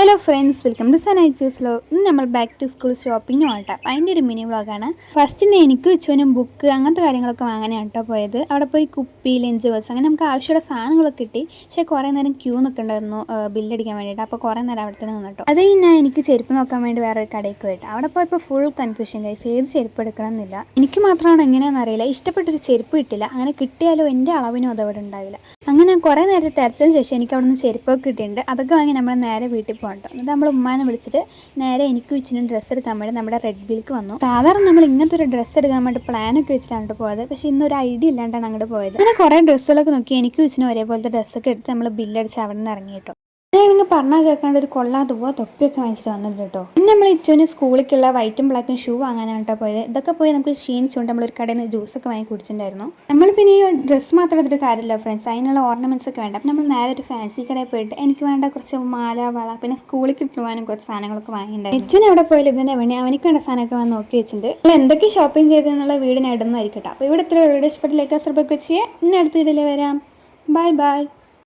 Hello friends, welcome to സനൈച്ചേഴ്സ് ലോ. ഇന്ന് നമ്മൾ ബാക്ക് ടു സ്കൂൾ ഷോപ്പിംഗ് ആട്ടോ. അതിൻ്റെ ഒരു മിനി വ്ളോഗാണ്. ഫസ്റ്റിന് എനിക്ക് വെച്ചോനും ബുക്ക് അങ്ങനത്തെ കാര്യങ്ങളൊക്കെ വാങ്ങാനാണ് കേട്ടോ പോയത്. അവിടെ പോയി കുപ്പി, ലഞ്ച് ബോക്സ് അങ്ങനെ നമുക്ക് ആവശ്യമുള്ള സാധനങ്ങളൊക്കെ കിട്ടി. പക്ഷേ കുറേ നേരം ക്യൂ നിൽക്കണ്ടായിരുന്നു ബില്ലടിക്കാൻ വേണ്ടിയിട്ട്. അപ്പോൾ കുറേ നേരം അവിടെ തന്നെ നിന്നിട്ടോ. അത് കഴിഞ്ഞാൽ എനിക്ക് ചെരുപ്പ് നോക്കാൻ വേണ്ടി വേറെ ഒരു കടയ്ക്ക് പോയിട്ട് അവിടെ പോയപ്പോൾ ഫുൾ കൺഫ്യൂഷൻ കഴിച്ച് ഏത് ചെരുപ്പ് എടുക്കണം എന്നില്ല. എനിക്ക് മാത്രമാണ് എങ്ങനെയാണെന്ന് അറിയില്ല, ഇഷ്ടപ്പെട്ടൊരു ചെരുപ്പ് കിട്ടില്ല. അങ്ങനെ കിട്ടിയാലോ എൻ്റെ അളവിനും അതവിടെ ഉണ്ടാവില്ല. അങ്ങനെ കുറേ നേരത്തെ തെരച്ചതിന് ശേഷം എനിക്ക് അവിടെ നിന്ന് ചെരുപ്പൊക്കെ കിട്ടിയിട്ടുണ്ട്. അതൊക്കെ വാങ്ങി നമ്മൾ നേരെ വീട്ടിൽ പോകട്ടോ. എന്നിട്ട് നമ്മൾ ഉമ്മാനെ വിളിച്ചിട്ട് നേരെ എനിക്ക് വെച്ചിട്ട് ഡ്രസ്സ് എടുക്കാൻ വേണ്ടി നമ്മുടെ റെഡ് ബിൽക്ക് വന്നു. സാധാരണ നമ്മൾ ഇങ്ങനത്തെ ഒരു ഡ്രസ്സ് എടുക്കാൻ വേണ്ടി പ്ലാനൊക്കെ വെച്ചിട്ടാണ് പോയത്. പക്ഷേ ഇന്നൊരു ഐഡിയ ഇല്ലാണ്ടാണ് അങ്ങോട്ട് പോയത്. അങ്ങനെ കുറേ ഡ്രസ്സുകളൊക്കെ നോക്കി എനിക്ക് വെച്ചിന് ഒരേപോലത്തെ ഡ്രസ്സൊക്കെ എടുത്ത് നമ്മൾ ബില്ലടിച്ച് അവിടെ നിന്ന് ഇറങ്ങി കേട്ടോ. ഞാനാണെങ്കിൽ പറഞ്ഞാൽ കേൾക്കാണ്ട് ഒരു കൊള്ളാത്ത പോലെ തൊപ്പിയൊക്കെ വാങ്ങിച്ചിട്ട് വന്നിട്ട് കേട്ടോ. പിന്നെ നമ്മൾ ഇച്ചുവിന് സ്കൂളിലേക്കുള്ള വൈറ്റും ബ്ലാക്കും ഷൂ വാങ്ങാനാണ് കേട്ടോ പോയത്. ഇതൊക്കെ പോയി നമുക്ക് ക്ഷീണിച്ചുകൊണ്ട് നമ്മളൊരു കടയിൽ നിന്ന് ജ്യൂസൊക്കെ വാങ്ങി കുടിച്ചിട്ടുണ്ടായിരുന്നു. നമ്മൾ പിന്നെ ഈ ഡ്രസ്സ് മാത്രം എടുത്തിട്ട് കാര്യമില്ല ഫ്രണ്ട്സ്, അതിനുള്ള ഓർണമെന്റ്സ് ഒക്കെ വേണ്ട. അപ്പം നമ്മൾ നേരെ ഒരു ഫാൻസി കടയിൽ പോയിട്ട് എനിക്ക് വേണ്ട കുറച്ച് മാല, വള, പിന്നെ സ്കൂളിലേക്ക് പോകാനും കുറച്ച് സാധനങ്ങളൊക്കെ വാങ്ങിയിട്ടുണ്ടായിരുന്നു. ഇച്ചുവിന് എവിടെ പോയാലും ഇതിൻ്റെ വേണ്ടി അവനിക്ക് വേണ്ട സാധനമൊക്കെ വന്ന് നോക്കി വെച്ചിട്ടുണ്ട്. നമ്മൾ എന്തൊക്കെ ഷോപ്പിംഗ് ചെയ്തെന്നുള്ള വീടിന് ഇടുന്നതായിരിക്കട്ടോ. അപ്പോൾ ഇവിടെ ഇത്ര വീഡിയോ ഇഷ്ടപ്പെട്ടിലേക്ക് സബ്സ്ക്രൈബ് ചെയ്യാം. ഇന്ന് അടുത്ത വീഡിയോയിൽ വരാം. Bye bye.